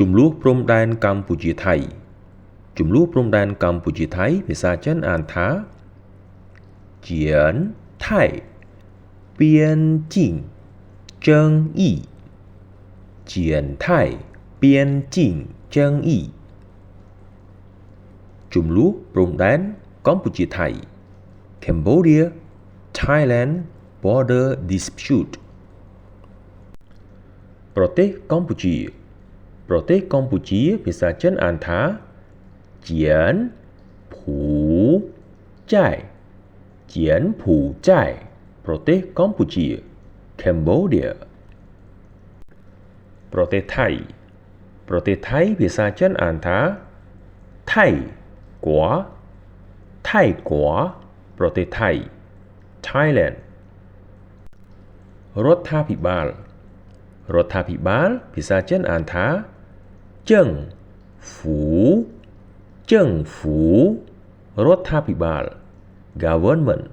ជម្លោះព្រំដែនកម្ពុជាថៃជម្លោះព្រំដែនកម្ពុជាថៃភាសាចិនអានថា检泰边境争议检泰边境争议ជម្លោះព្រំដែនកម្ពុជាថៃ Cambodia Thailand border dispute ប្រទេសកម្ពុជាភាសាចិនអានថា柬埔寨ប្រទេសកម្ពុជា Cambodia ប្រទេសថៃភាសាចិនអានថា泰国ប្រទេសថៃ Thailand រដ្ឋាភិបាលភាសាចិនអានថា政府រដ្ឋាភិបាល government